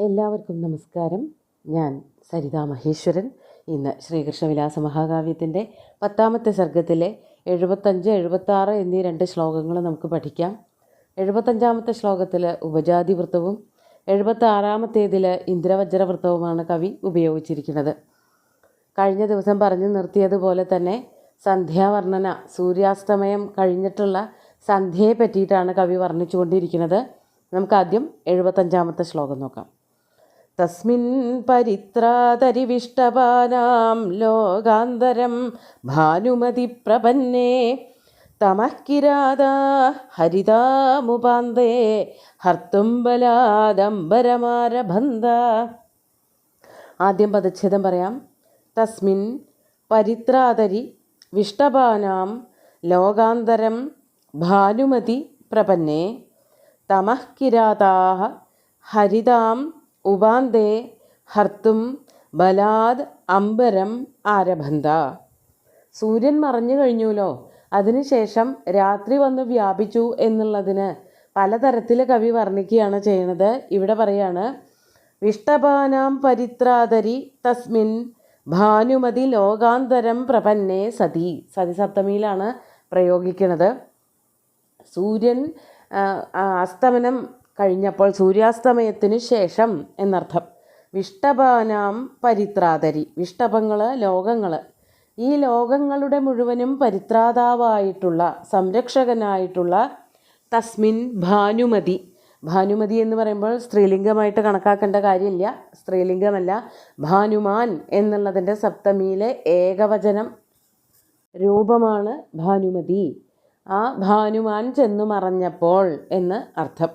എല്ലാവർക്കും നമസ്കാരം. ഞാൻ സരിതാ മഹേശ്വരൻ. ഇന്ന് ശ്രീകൃഷ്ണവിലാസ മഹാകാവ്യത്തിൻ്റെ 10ാമത്തെ സർഗത്തിലെ 75, 76 എന്നീ 2 ശ്ലോകങ്ങൾ നമുക്ക് പഠിക്കാം. 75ാമത്തെ ശ്ലോകത്തിൽ ഉപജാതി വൃത്തവും 76ാമത്തേതിൽ ഇന്ദ്രവജ്ര വൃത്തവുമാണ് കവി ഉപയോഗിച്ചിരിക്കുന്നത്. കഴിഞ്ഞ ദിവസം പറഞ്ഞു നിർത്തിയതുപോലെ തന്നെ സന്ധ്യാവർണ്ണന, സൂര്യാസ്തമയം കഴിഞ്ഞിട്ടുള്ള സന്ധ്യയെ പറ്റിയിട്ടാണ് കവി വർണ്ണിച്ചുകൊണ്ടിരിക്കുന്നത്. നമുക്കാദ്യം 75ാമത്തെ ശ്ലോകം നോക്കാം. തസ്മിൻ പരിത്രാതരിവിഷ്ടപാനാം ലോകാന്തരം ഭാനുമതി പ്രപന്നേ തമഃ കിരാതാ ഹരിതാമുപാന്തേ ഹർത്തും ബലാദംബരമാരഭന്ത. ആദ്യം പദച്ഛേദം പറയാം. തസ്മിൻ പരിത്രാതരി വിഷ്ടപാനാം ലോകാന്തരം ഭാനുമതി പ്രപന്നേ തമഃ കിരാതാഃ ഹരിതാം ഉപാന്തേ ഹർത്തും ബലാദ് അംബരം ആരഭന്ത. സൂര്യൻ മറഞ്ഞു കഴിഞ്ഞുല്ലോ, അതിനുശേഷം രാത്രി വന്ന് വ്യാപിച്ചു എന്നുള്ളതിന് പലതരത്തിൽ കവി വർണ്ണിക്കുകയാണ് ചെയ്യുന്നത്. ഇവിടെ പറയാണ്, വിഷ്ടപാനാം പരിത്രാതരി തസ്മിൻ ഭാനുമതി ലോകാന്തരം പ്രപന്നേ സതി. സതി സപ്തമിയിലാണ് പ്രയോഗിക്കുന്നത്. സൂര്യൻ അസ്തമനം കഴിഞ്ഞപ്പോൾ, സൂര്യാസ്തമയത്തിന് ശേഷം എന്നർത്ഥം. വിഷ്ടപാനാം പരിത്രാതരി, വിഷ്ടപങ്ങൾ ലോകങ്ങൾ, ഈ ലോകങ്ങളുടെ മുഴുവനും പരിത്രാതാവായിട്ടുള്ള, സംരക്ഷകനായിട്ടുള്ള തസ്മിൻ ഭാനുമതി. ഭാനുമതി എന്ന് പറയുമ്പോൾ സ്ത്രീലിംഗമായിട്ട് കണക്കാക്കേണ്ട കാര്യമില്ല, സ്ത്രീലിംഗമല്ല. ഭാനുമാൻ എന്നുള്ളതിൻ്റെ സപ്തമിയിലെ ഏകവചനം രൂപമാണ് ഭാനുമതി. ആ ഭാനുമാൻ ചെന്നു മറഞ്ഞപ്പോൾ എന്ന് അർത്ഥം.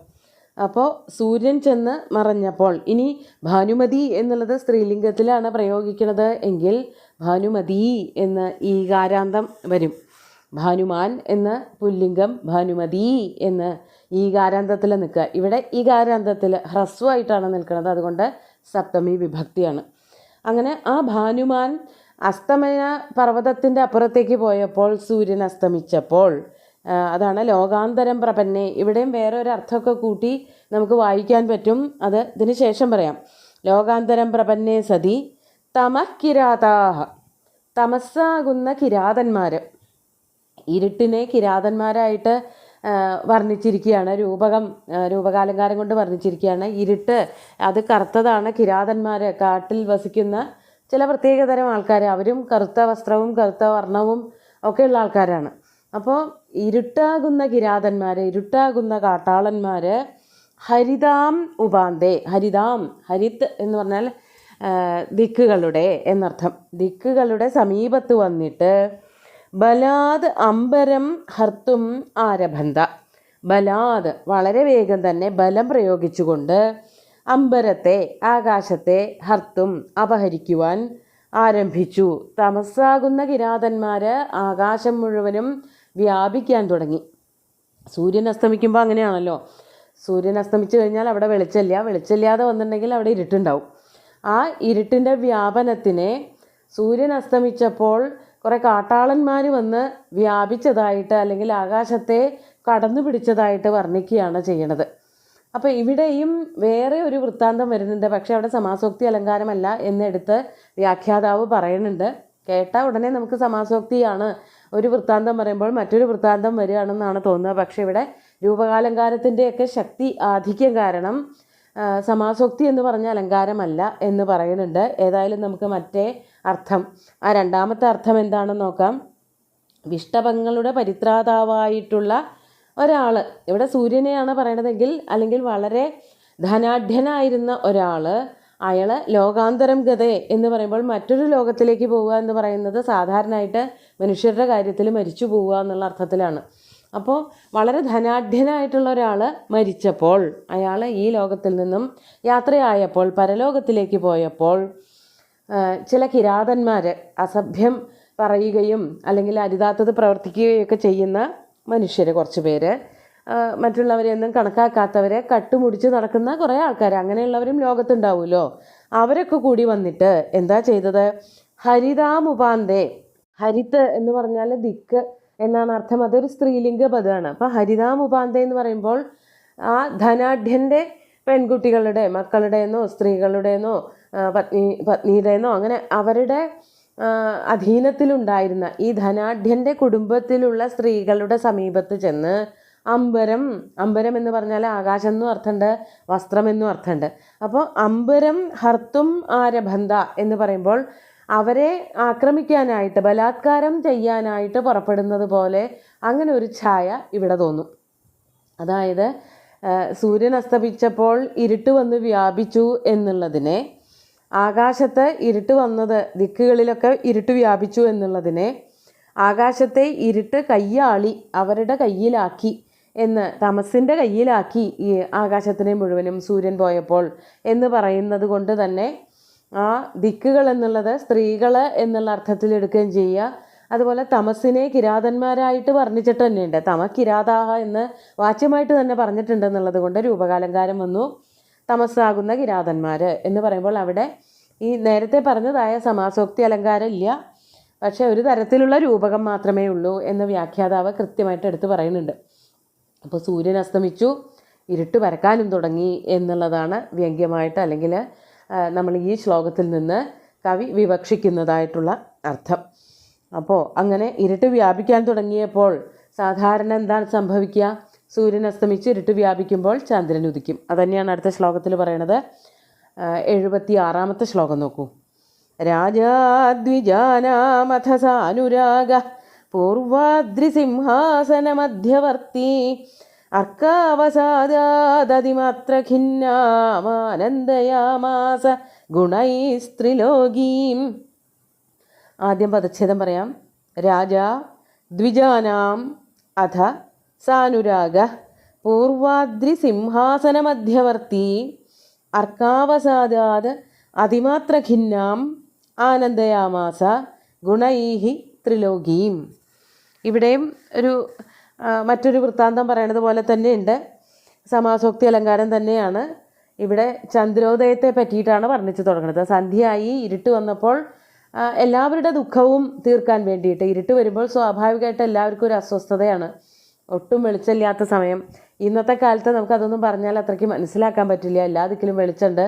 അപ്പോൾ സൂര്യൻ ചെന്ന് മറഞ്ഞപ്പോൾ, ഇനി ഭാനുമതി എന്നുള്ളത് സ്ത്രീലിംഗത്തിലാണ് പ്രയോഗിക്കുന്നത് എങ്കിൽ ഭാനുമതി എന്ന് ഈകാരാന്തം വരും. ഭാനുമാൻ എന്ന് പുല്ലിംഗം, ഭാനുമതി എന്ന് ഈകാരാന്തത്തിൽ നിൽക്കുക. ഇവിടെ ഈകാരാന്തത്തിൽ ഹ്രസ്വമായിട്ടാണ് നിൽക്കുന്നത്, അതുകൊണ്ട് സപ്തമി വിഭക്തിയാണ്. അങ്ങനെ ആ ഭാനുമാൻ അസ്തമയ പർവ്വതത്തിൻ്റെ അപ്പുറത്തേക്ക് പോയപ്പോൾ, സൂര്യൻ അസ്തമിച്ചപ്പോൾ, അതാണ് ലോകാന്തരം പ്രപന്നെ. ഇവിടെയും വേറെ ഒരു അർത്ഥമൊക്കെ കൂട്ടി നമുക്ക് വായിക്കാൻ പറ്റും, അത് ഇതിന് ശേഷം പറയാം. ലോകാന്തരം പ്രപന്നെ സതി തമഃ കിരാതാഹ, തമസ്സാകുന്ന കിരാതന്മാർ, ഇരുട്ടിനെ കിരാതന്മാരായിട്ട് വർണ്ണിച്ചിരിക്കുകയാണ്. രൂപകാലങ്കാരം കൊണ്ട് വർണ്ണിച്ചിരിക്കുകയാണ്. ഇരുട്ട് അത് കറുത്തതാണ്. കിരാതന്മാർ കാട്ടിൽ വസിക്കുന്ന ചില പ്രത്യേകതരം ആൾക്കാർ, അവരും കറുത്ത വസ്ത്രവും കറുത്ത വർണ്ണവും ഒക്കെയുള്ള ആൾക്കാരാണ്. അപ്പോൾ ഇരുട്ടാകുന്ന കിരാതന്മാർ, ഇരുട്ടാകുന്ന കാട്ടാളന്മാർ ഹരിതാം ഉപാന്തേ, ഹരിതാം, ഹരിത് എന്ന് പറഞ്ഞാൽ ദിക്കുകളുടെ എന്നർത്ഥം, ദിക്കുകളുടെ സമീപത്ത് വന്നിട്ട് ബലാദ് അംബരം ഹർത്തും ആരഭന്ത. ബലാദ് വളരെ വേഗം തന്നെ ബലം പ്രയോഗിച്ചുകൊണ്ട് അംബരത്തെ, ആകാശത്തെ, ഹർത്തും അപഹരിക്കുവാൻ ആരംഭിച്ചു. തമസ്സാകുന്ന കിരാതന്മാർ ആകാശം മുഴുവനും വ്യാപിക്കാൻ തുടങ്ങി. സൂര്യൻ അസ്തമിക്കുമ്പോൾ അങ്ങനെയാണല്ലോ, സൂര്യൻ അസ്തമിച്ചു കഴിഞ്ഞാൽ അവിടെ വെളിച്ചമില്ലാതെ വന്നിട്ടുണ്ടെങ്കിൽ അവിടെ ഇരുട്ടുണ്ടാവും. ആ ഇരുട്ടിൻ്റെ വ്യാപനത്തിനെ സൂര്യൻ അസ്തമിച്ചപ്പോൾ കുറേ കാട്ടാളന്മാർ വന്ന് വ്യാപിച്ചതായിട്ട്, അല്ലെങ്കിൽ ആകാശത്തെ കടന്നു പിടിച്ചതായിട്ട് വർണ്ണിക്കുകയാണ് ചെയ്യണത്. അപ്പോൾ ഇവിടെയും വേറെ ഒരു വൃത്താന്തം വരുന്നുണ്ട്, പക്ഷേ അവിടെ സമാസോക്തി അലങ്കാരമല്ല എന്നെടുത്ത് വ്യാഖ്യാതാവ് പറയുന്നുണ്ട്. കേട്ട ഉടനെ നമുക്ക് സമാസോക്തിയാണ് ഒരു വൃത്താന്തം പറയുമ്പോൾ മറ്റൊരു വൃത്താന്തം വരികയാണെന്നാണ് തോന്നുക. പക്ഷേ ഇവിടെ രൂപകാലങ്കാരത്തിൻ്റെയൊക്കെ ശക്തി ആധിക്യം കാരണം സമാസോക്തി എന്ന് പറഞ്ഞ അലങ്കാരമല്ല എന്ന് പറയുന്നുണ്ട്. ഏതായാലും നമുക്ക് മറ്റേ അർത്ഥം, ആ രണ്ടാമത്തെ അർത്ഥം എന്താണെന്ന് നോക്കാം. വിഷ്ടപങ്ങളുടെ പരിത്രാതാവായിട്ടുള്ള ഒരാൾ, ഇവിടെ സൂര്യനെയാണ് പറയണതെങ്കിൽ, അല്ലെങ്കിൽ വളരെ ധനാഢ്യനായിരുന്ന ഒരാൾ, അയാൾ ലോകാന്തരം ഗതേ എന്ന് പറയുമ്പോൾ മറ്റൊരു ലോകത്തിലേക്ക് പോവുക എന്ന് പറയുന്നത് സാധാരണയായിട്ട് മനുഷ്യരുടെ കാര്യത്തിൽ മരിച്ചു പോവുക എന്നുള്ള അർത്ഥത്തിലാണ്. അപ്പോൾ വളരെ ധനാഢ്യനായിട്ടുള്ള ഒരാൾ മരിച്ചപ്പോൾ, അയാൾ ഈ ലോകത്തിൽ നിന്നും യാത്രയായപ്പോൾ, പരലോകത്തിലേക്ക് പോയപ്പോൾ, ചില കിരാതന്മാർ, അസഭ്യം പറയുകയും അല്ലെങ്കിൽ അരുതാത്തത് പ്രവർത്തിക്കുകയൊക്കെ ചെയ്യുന്ന മനുഷ്യർ, കുറച്ച് പേര്, മറ്റുള്ളവരെയൊന്നും കണക്കാക്കാത്തവരെ കട്ടുമുടിച്ച് നടക്കുന്ന കുറേ ആൾക്കാർ, അങ്ങനെയുള്ളവരും ലോകത്തുണ്ടാവുമല്ലോ, അവരൊക്കെ കൂടി വന്നിട്ട് എന്താ ചെയ്തത്? ഹരിതാമുപാന്തേ, ഹരിത്ത് എന്ന് പറഞ്ഞാൽ ദിക്ക് എന്നാണ് അർത്ഥം. അതൊരു സ്ത്രീലിംഗ പദമാണ്. അപ്പോൾ ഹരിതാമുപാന്തേ എന്ന് പറയുമ്പോൾ ആ ധനാഢ്യൻ്റെ പെൺകുട്ടികളുടെ മക്കളുടെയെന്നോ സ്ത്രീകളുടെയെന്നോ പത്നിയുടെയെന്നോ അങ്ങനെ അവരുടെ അധീനത്തിലുണ്ടായിരുന്ന ഈ ധനാഢ്യൻ്റെ കുടുംബത്തിലുള്ള സ്ത്രീകളുടെ സമീപത്ത് ചെന്ന് അമ്പരം എന്ന് പറഞ്ഞാൽ ആകാശം എന്നും അർത്ഥമുണ്ട്, വസ്ത്രം എന്നും അർത്ഥമുണ്ട്. അപ്പോൾ അമ്പരം ഹർത്തും ആരഭന്ത എന്ന് പറയുമ്പോൾ അവരെ ആക്രമിക്കാനായിട്ട് ബലാത്കാരം ചെയ്യാനായിട്ട് പുറപ്പെടുന്നത് പോലെ അങ്ങനെ ഒരു ഛായ ഇവിടെ തോന്നും. അതായത് സൂര്യൻ അസ്തമിച്ചപ്പോൾ ഇരുട്ട് വന്ന് വ്യാപിച്ചു എന്നുള്ളതിനെ, ആകാശത്ത് ഇരുട്ട് വന്നത് ദിക്കുകളിലൊക്കെ ഇരുട്ട് വ്യാപിച്ചു എന്നുള്ളതിനെ, ആകാശത്തെ ഇരുട്ട് കയ്യാളി അവരുടെ കയ്യിലാക്കി എന്ന്, തമസിൻ്റെ കയ്യിലാക്കി ഈ ആകാശത്തിനെ മുഴുവനും സൂര്യൻ പോയപ്പോൾ എന്ന് പറയുന്നത് കൊണ്ട് തന്നെ ആ ദിക്കുകൾ എന്നുള്ളത് സ്ത്രീകൾ എന്നുള്ള അർത്ഥത്തിൽ എടുക്കുകയും ചെയ്യുക. അതുപോലെ തമസിനെ കിരാതന്മാരായിട്ട് വർണ്ണിച്ചിട്ട് തന്നെയുണ്ട്. കിരാതാഹ എന്ന് വാച്യമായിട്ട് തന്നെ പറഞ്ഞിട്ടുണ്ടെന്നുള്ളത് കൊണ്ട് രൂപകാലങ്കാരം വന്നു. തമസ്സാകുന്ന കിരാതന്മാർ എന്ന് പറയുമ്പോൾ അവിടെ ഈ നേരത്തെ പറഞ്ഞതായ സമാസോക്തി അലങ്കാരം ഇല്ല, പക്ഷേ ഒരു തരത്തിലുള്ള രൂപകം മാത്രമേ ഉള്ളൂ എന്ന് വ്യാഖ്യാതാവ് കൃത്യമായിട്ട് എടുത്ത് പറയുന്നുണ്ട്. അപ്പോൾ സൂര്യൻ അസ്തമിച്ചു, ഇരുട്ട് പരക്കാനും തുടങ്ങി എന്നുള്ളതാണ് വ്യംഗ്യമായിട്ട് അല്ലെങ്കിൽ നമ്മൾ ഈ ശ്ലോകത്തിൽ നിന്ന് കവി വിവക്ഷിക്കുന്നതായിട്ടുള്ള അർത്ഥം. അപ്പോൾ അങ്ങനെ ഇരുട്ട് വ്യാപിക്കാൻ തുടങ്ങിയപ്പോൾ സാധാരണ എന്താണ് സംഭവിക്കുക? സൂര്യൻ അസ്തമിച്ച് ഇരുട്ട് വ്യാപിക്കുമ്പോൾ ചന്ദ്രൻ ഉദിക്കും. അതുതന്നെയാണ് അടുത്ത ശ്ലോകത്തിൽ പറയണത്. 76-ാമത്തെ ശ്ലോകം നോക്കൂ. രാജാദ്വിജാനാമഥ സാനുരാഗ പൂർവാദ്രിസിംഹാസനമധ്യവർത്തി അർക്കാവസാദാദതിമാത്ര ഖിന്നാമാനന്ദയാമാസ ഗുണൈസ്ത്രിലോകീം. ആദ്യം പദച്ഛേദം പറയാം. രാജാ ദ്വിജാനാം അഥ സാനുരാഗ പൂർവാദ്രിസിംഹാസനമധ്യവർത്തി അർക്കാവസാദാത് അതിമാത്ര ഖിന്നാം ആനന്ദയാമാസ ഗുണൈഹി ത്രിലോകീം. ഇവിടെയും മറ്റൊരു വൃത്താന്തം പറയണത് പോലെ തന്നെയുണ്ട്. സമാസോക്തി അലങ്കാരം തന്നെയാണ്. ഇവിടെ ചന്ദ്രോദയത്തെ പറ്റിയിട്ടാണ് വർണ്ണിച്ചു തുടങ്ങുന്നത്. സന്ധ്യയായി ഇരുട്ട് വന്നപ്പോൾ എല്ലാവരുടെ ദുഃഖവും തീർക്കാൻ വേണ്ടിയിട്ട്, ഇരുട്ട് വരുമ്പോൾ സ്വാഭാവികമായിട്ട് എല്ലാവർക്കും ഒരു അസ്വസ്ഥതയാണ്. ഒട്ടും വെളിച്ചമില്ലാത്ത സമയം. ഇന്നത്തെ കാലത്ത് നമുക്കതൊന്നും പറഞ്ഞാൽ അത്രയ്ക്ക് മനസ്സിലാക്കാൻ പറ്റില്ല. എല്ലാ ദിക്കിലും വെളിച്ചമുണ്ട്,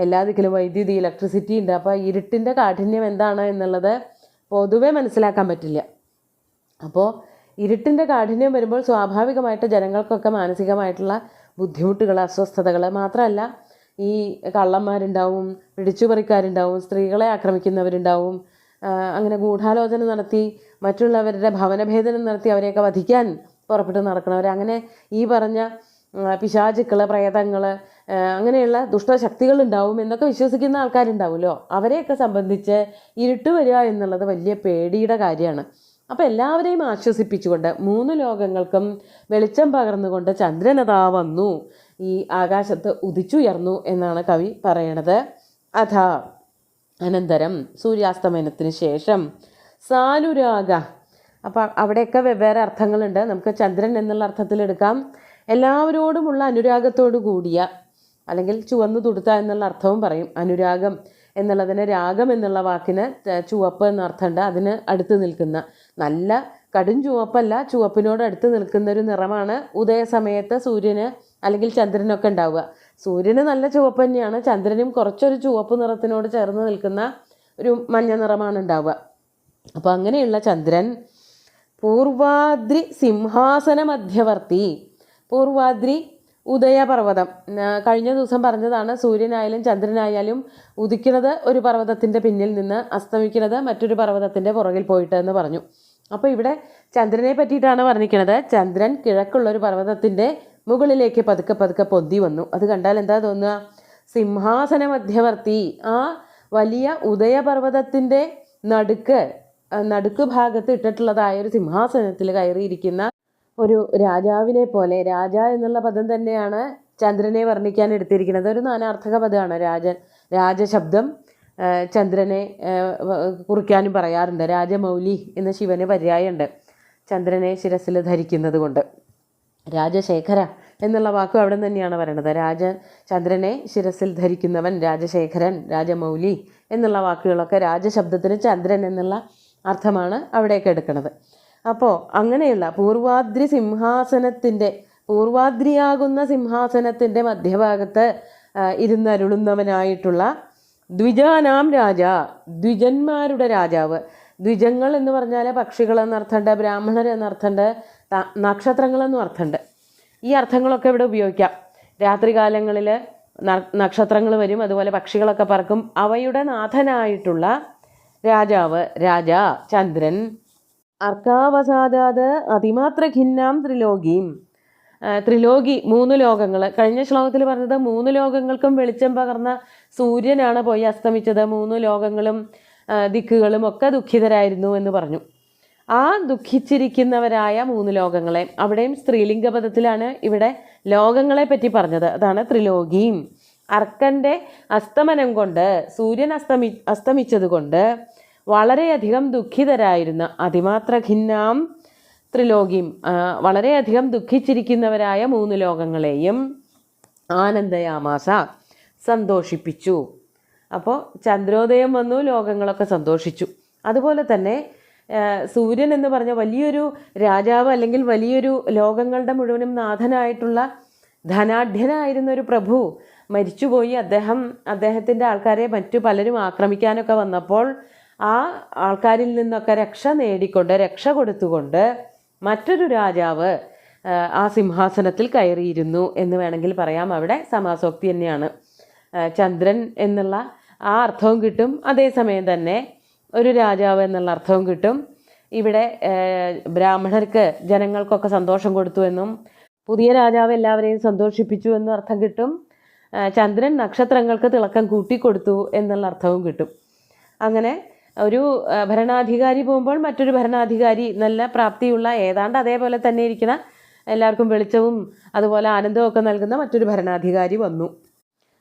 എല്ലാ ദിക്കിലും വൈദ്യുതി, ഇലക്ട്രിസിറ്റി ഉണ്ട്. അപ്പോൾ ഇരുട്ടിൻ്റെ കാഠിന്യം എന്താണ് എന്നുള്ളത് പൊതുവെ മനസ്സിലാക്കാൻ പറ്റില്ല. അപ്പോൾ ഇരുട്ടിൻ്റെ കാഠിന്യം വരുമ്പോൾ സ്വാഭാവികമായിട്ട് ജനങ്ങൾക്കൊക്കെ മാനസികമായിട്ടുള്ള ബുദ്ധിമുട്ടുകൾ, അസ്വസ്ഥതകൾ മാത്രമല്ല, ഈ കള്ളന്മാരുണ്ടാവും, പിടിച്ചുപറിക്കാരുണ്ടാവും, സ്ത്രീകളെ ആക്രമിക്കുന്നവരുണ്ടാവും, അങ്ങനെ ഗൂഢാലോചന നടത്തി മറ്റുള്ളവരുടെ ഭവനഭേദനം നടത്തി അവരെയൊക്കെ വധിക്കാൻ പുറപ്പെട്ട് നടക്കുന്നവർ, അങ്ങനെ ഈ പറഞ്ഞ പിശാചുക്കൾ, പ്രേതങ്ങൾ, അങ്ങനെയുള്ള ദുഷ്ടശക്തികളുണ്ടാവും എന്നൊക്കെ വിശ്വസിക്കുന്ന ആൾക്കാരുണ്ടാവുമല്ലോ. അവരെയൊക്കെ സംബന്ധിച്ച് ഇരുട്ട് വരിക എന്നുള്ളത് വലിയ പേടിയുടെ കാര്യമാണ്. അപ്പോൾ എല്ലാവരെയും ആശ്വസിപ്പിച്ചുകൊണ്ട് 3 ലോകങ്ങൾക്കും വെളിച്ചം പകർന്നുകൊണ്ട് ചന്ദ്രനതാ വന്നു, ഈ ആകാശത്ത് ഉദിച്ചുയർന്നു എന്നാണ് കവി പറയണത്. അഥാ അനന്തരം, സൂര്യാസ്തമനത്തിന് ശേഷം, സാനുരാഗ. അപ്പോൾ അവിടെയൊക്കെ വെവ്വേറെ അർത്ഥങ്ങളുണ്ട്. നമുക്ക് ചന്ദ്രൻ എന്നുള്ള അർത്ഥത്തിലെടുക്കാം. എല്ലാവരോടുമുള്ള അനുരാഗത്തോടു കൂടിയ, അല്ലെങ്കിൽ ചുവന്നു തുടുത്ത എന്നുള്ള അർത്ഥവും പറയും. അനുരാഗം എന്നുള്ളതിന് രാഗം എന്നുള്ള വാക്കിന് ചുവപ്പ് എന്ന അർത്ഥമുണ്ട്. അതിന് അടുത്ത് നിൽക്കുന്ന, നല്ല കടും ചുവപ്പല്ല, ചുവപ്പിനോട് അടുത്ത് നിൽക്കുന്ന ഒരു നിറമാണ് ഉദയസമയത്ത് സൂര്യന് അല്ലെങ്കിൽ ചന്ദ്രനൊക്കെ ഉണ്ടാവുക. സൂര്യന് നല്ല ചുവപ്പ് തന്നെയാണ്, ചന്ദ്രനും കുറച്ചൊരു ചുവപ്പ് നിറത്തിനോട് ചേർന്ന് നിൽക്കുന്ന ഒരു മഞ്ഞ നിറമാണ് ഉണ്ടാവുക. അപ്പോൾ അങ്ങനെയുള്ള ചന്ദ്രൻ പൂർവാദ്രി സിംഹാസന മധ്യവർത്തി. പൂർവാദ്രി ഉദയപർവ്വതം, കഴിഞ്ഞ ദിവസം പറഞ്ഞതാണ്. സൂര്യനായാലും ചന്ദ്രനായാലും ഉദിക്കുന്നത് ഒരു പർവ്വതത്തിൻ്റെ പിന്നിൽ നിന്ന്, അസ്തമിക്കുന്നത് മറ്റൊരു പർവ്വതത്തിൻ്റെ പുറകിൽ പോയിട്ട് എന്ന് പറഞ്ഞു. അപ്പോൾ ഇവിടെ ചന്ദ്രനെ പറ്റിയിട്ടാണ് പറഞ്ഞിരിക്കുന്നത്. ചന്ദ്രൻ കിഴക്കുള്ളൊരു പർവ്വതത്തിൻ്റെ മുകളിലേക്ക് പതുക്കെ പതുക്കെ പൊന്തി വന്നു. അത് കണ്ടാൽ എന്താ തോന്നുക? സിംഹാസന മധ്യവർത്തി, ആ വലിയ ഉദയപർവ്വതത്തിൻ്റെ നടുക്ക് ഭാഗത്ത് ഇട്ടിട്ടുള്ളതായ ഒരു സിംഹാസനത്തിൽ കയറിയിരിക്കുന്ന ഒരു രാജാവിനെ പോലെ. രാജ എന്നുള്ള പദം തന്നെയാണ് ചന്ദ്രനെ വർണ്ണിക്കാൻ എടുത്തിരിക്കുന്നത്. ഒരു നാനാർത്ഥക പദമാണ് രാജശബ്ദം. ചന്ദ്രനെ കുറിക്കാനും പറയാറുണ്ട്. രാജമൗലി എന്ന ശിവന് പര്യായമുണ്ട് ചന്ദ്രനെ ശിരസിൽ ധരിക്കുന്നത് കൊണ്ട്. രാജശേഖര എന്നുള്ള വാക്കും അവിടെ തന്നെയാണ് പറയണത്. ചന്ദ്രനെ ശിരസിൽ ധരിക്കുന്നവൻ രാജശേഖരൻ, രാജമൗലി എന്നുള്ള വാക്കുകളൊക്കെ രാജശബ്ദത്തിന് ചന്ദ്രൻ എന്നുള്ള അർത്ഥമാണ് അവിടെയൊക്കെ എടുക്കുന്നത്. അപ്പോൾ അങ്ങനെയുള്ള പൂർവാദ്രി സിംഹാസനത്തിൻ്റെ പൂർവാദ്രിയാകുന്ന സിംഹാസനത്തിൻ്റെ മധ്യഭാഗത്ത് ഇരുന്നരുളുന്നവനായിട്ടുള്ള ദ്വിജാനാം രാജ, ദ്വിജന്മാരുടെ രാജാവ്. ദ്വിജങ്ങൾ എന്ന് പറഞ്ഞാൽ പക്ഷികൾ എന്നർത്ഥമുണ്ട്, ബ്രാഹ്മണർ എന്നർത്ഥമുണ്ട്, നക്ഷത്രങ്ങൾ എന്നും അർത്ഥമുണ്ട്. ഈ അർത്ഥങ്ങളൊക്കെ ഇവിടെ ഉപയോഗിക്കാം. രാത്രികാലങ്ങളിൽ നക്ഷത്രങ്ങൾ വരും, അതുപോലെ പക്ഷികളൊക്കെ പറക്കും. അവയുടെ നാഥനായിട്ടുള്ള രാജാവ്, രാജ ചന്ദ്രൻ. അർക്കാവസാദാത് അതിമാത്ര ഖിന്നാം ത്രിലോകീം. ത്രിലോകി, 3 ലോകങ്ങൾ. കഴിഞ്ഞ ശ്ലോകത്തിൽ പറഞ്ഞത് 3 ലോകങ്ങൾക്കും വെളിച്ചം പകർന്ന സൂര്യനാണ് പോയി അസ്തമിച്ചത്. 3 ലോകങ്ങളും ദിക്കുകളും ഒക്കെ ദുഃഖിതരായിരുന്നു എന്ന് പറഞ്ഞു. ആ ദുഃഖിച്ചിരിക്കുന്നവരായ 3 ലോകങ്ങളെ, അവിടെയും സ്ത്രീലിംഗ പദത്തിലാണ് ഇവിടെ ലോകങ്ങളെ പറ്റി പറഞ്ഞത്. അതാണ് ത്രിലോകീം. അർക്കൻ്റെ അസ്തമനം കൊണ്ട്, സൂര്യൻ അസ്തമിച്ചത് കൊണ്ട് വളരെയധികം ദുഃഖിതരായിരുന്ന അതിമാത്ര ഖിന്നാം ത്രിലോകീം, വളരെയധികം ദുഃഖിച്ചിരിക്കുന്നവരായ 3 ലോകങ്ങളെയും ആനന്ദയാമാസ, സന്തോഷിപ്പിച്ചു. അപ്പോൾ ചന്ദ്രോദയം വന്നു, ലോകങ്ങളൊക്കെ സന്തോഷിച്ചു. അതുപോലെ തന്നെ സൂര്യൻ എന്ന് പറഞ്ഞ വലിയൊരു രാജാവ്, അല്ലെങ്കിൽ വലിയൊരു ലോകങ്ങളുടെ മുഴുവനും നാഥനായിട്ടുള്ള ധനാഢ്യനായിരുന്ന ഒരു പ്രഭു മരിച്ചുപോയി. അദ്ദേഹത്തിൻ്റെ ആൾക്കാരെ മറ്റു പലരും ആക്രമിക്കാനൊക്കെ വന്നപ്പോൾ ആ ആൾക്കാരിൽ നിന്നൊക്കെ രക്ഷ കൊടുത്തുകൊണ്ട് മറ്റൊരു രാജാവ് ആ സിംഹാസനത്തിൽ കയറിയിരുന്നു എന്ന് വേണമെങ്കിൽ പറയാം. അവിടെ സമാസോക്തി തന്നെയാണ്. ചന്ദ്രൻ എന്നുള്ള ആ അർത്ഥവും കിട്ടും, അതേസമയം തന്നെ ഒരു രാജാവ് എന്നുള്ള അർത്ഥവും കിട്ടും. ഇവിടെ ബ്രാഹ്മണർക്ക്, ജനങ്ങൾക്കൊക്കെ സന്തോഷം കൊടുത്തു എന്നും പുതിയ രാജാവ് എല്ലാവരെയും സന്തോഷിപ്പിച്ചു എന്നും അർത്ഥം കിട്ടും. ചന്ദ്രൻ നക്ഷത്രങ്ങൾക്ക് തിളക്കം കൂട്ടിക്കൊടുത്തു എന്നുള്ള അർത്ഥവും കിട്ടും. അങ്ങനെ ഒരു ഭരണാധികാരി പോകുമ്പോൾ മറ്റൊരു ഭരണാധികാരി, നല്ല പ്രാപ്തിയുള്ള, ഏതാണ്ട് അതേപോലെ തന്നെ ഇരിക്കുന്ന, എല്ലാവർക്കും വെളിച്ചവും അതുപോലെ ആനന്ദവും ഒക്കെ നൽകുന്ന മറ്റൊരു ഭരണാധികാരി വന്നു.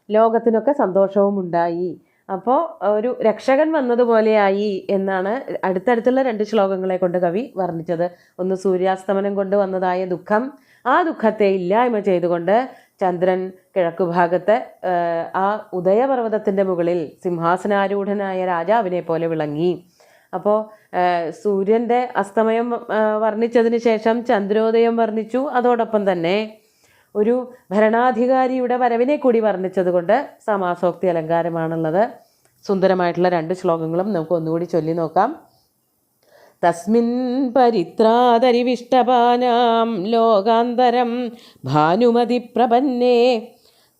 ലോകത്തിനൊക്കെ സന്തോഷവും ഉണ്ടായി. അപ്പോൾ ഒരു രക്ഷകൻ വന്നതുപോലെയായി എന്നാണ് അടുത്തടുത്തുള്ള 2 ശ്ലോകങ്ങളെ കൊണ്ട് കവി വർണ്ണിച്ചത്. ഒന്ന് സൂര്യാസ്തമനം കൊണ്ട് വന്നതായ ദുഃഖം, ആ ദുഃഖത്തെ ഇല്ലായ്മ ചെയ്തുകൊണ്ട് ചന്ദ്രൻ കിഴക്കുഭാഗത്ത് ആ ഉദയപർവ്വതത്തിൻ്റെ മുകളിൽ സിംഹാസനാരൂഢനായ രാജാവിനെ പോലെ വിളങ്ങി. അപ്പോൾ സൂര്യൻ്റെ അസ്തമയം വർണ്ണിച്ചതിന് ശേഷം ചന്ദ്രോദയം വർണ്ണിച്ചു. അതോടൊപ്പം തന്നെ ഒരു ഭരണാധികാരിയുടെ വരവിനെ കൂടി വർണ്ണിച്ചത് കൊണ്ട് സമാസോക്തി അലങ്കാരമാണുള്ളത്. സുന്ദരമായിട്ടുള്ള 2 ശ്ലോകങ്ങളും നമുക്ക് ഒന്നുകൂടി ചൊല്ലി നോക്കാം. തസ്മിൻ പരിത്രാതരിവിഷ്ടപാനാം ലോകാന്തരം ഭാനുമതി പ്രപന്നേ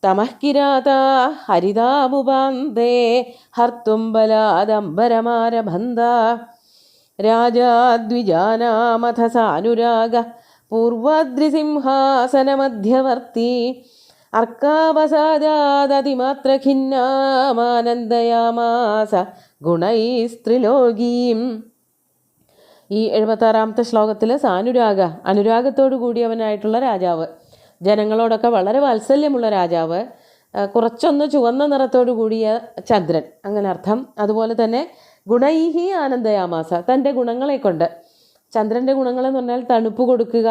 തമഃകിരാതാ ഹരിതാമുപാന്തേ ഹർത്തും ബലാദംബരമാരഭന്ത രാജാദ്വിജാനാമഥ സാനുരാഗ പൂർവാദ്രിസിംഹാസനമധ്യവർത്തി അർക്കാവസാദാദതിമാത്ര ഖിന്നാമാനന്ദയാമാസ ഗുണൈസ്ത്രിലോകീം. ഈ 76ാമത്തെ ശ്ലോകത്തിൽ അനുരാഗത്തോടു കൂടിയവനായിട്ടുള്ള രാജാവ്, ജനങ്ങളോടൊക്കെ വളരെ വാത്സല്യമുള്ള രാജാവ്, കുറച്ചൊന്ന് ചുവന്ന നിറത്തോടു കൂടിയ ചന്ദ്രൻ, അങ്ങനെ അർത്ഥം. അതുപോലെ തന്നെ ഗുണൈഹി ആനന്ദയാമാസ, തൻ്റെ ഗുണങ്ങളെ കൊണ്ട്. ചന്ദ്രൻ്റെ ഗുണങ്ങളെന്ന് പറഞ്ഞാൽ തണുപ്പ് കൊടുക്കുക,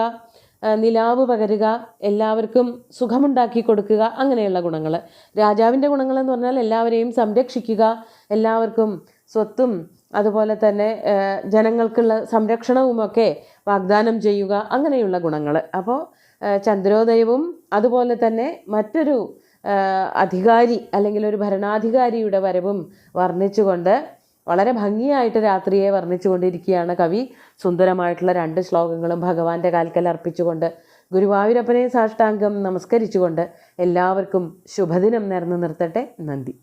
നിലാവ് പകരുക, എല്ലാവർക്കും സുഖമുണ്ടാക്കി കൊടുക്കുക, അങ്ങനെയുള്ള ഗുണങ്ങൾ. രാജാവിൻ്റെ ഗുണങ്ങളെന്ന് പറഞ്ഞാൽ എല്ലാവരെയും സംരക്ഷിക്കുക, എല്ലാവർക്കും സ്വത്തും അതുപോലെ തന്നെ ജനങ്ങൾക്കുള്ള സംരക്ഷണവുമൊക്കെ വാഗ്ദാനം ചെയ്യുക, അങ്ങനെയുള്ള ഗുണങ്ങൾ. അപ്പോൾ ചന്ദ്രോദയവും അതുപോലെ തന്നെ മറ്റൊരു അധികാരി അല്ലെങ്കിൽ ഒരു ഭരണാധികാരിയുടെ വരവും വർണ്ണിച്ചുകൊണ്ട് വളരെ ഭംഗിയായിട്ട് രാത്രിയെ വർണ്ണിച്ചുകൊണ്ടിരിക്കുകയാണ് കവി. സുന്ദരമായിട്ടുള്ള 2 ശ്ലോകങ്ങളും ഭഗവാന്റെ കാൽക്കൽ അർപ്പിച്ചുകൊണ്ട് ഗുരുവായൂരപ്പനെ സാഷ്ടാംഗം നമസ്കരിച്ചുകൊണ്ട് എല്ലാവർക്കും ശുഭദിനം നേർന്നു നിർത്തട്ടെ. നന്ദി.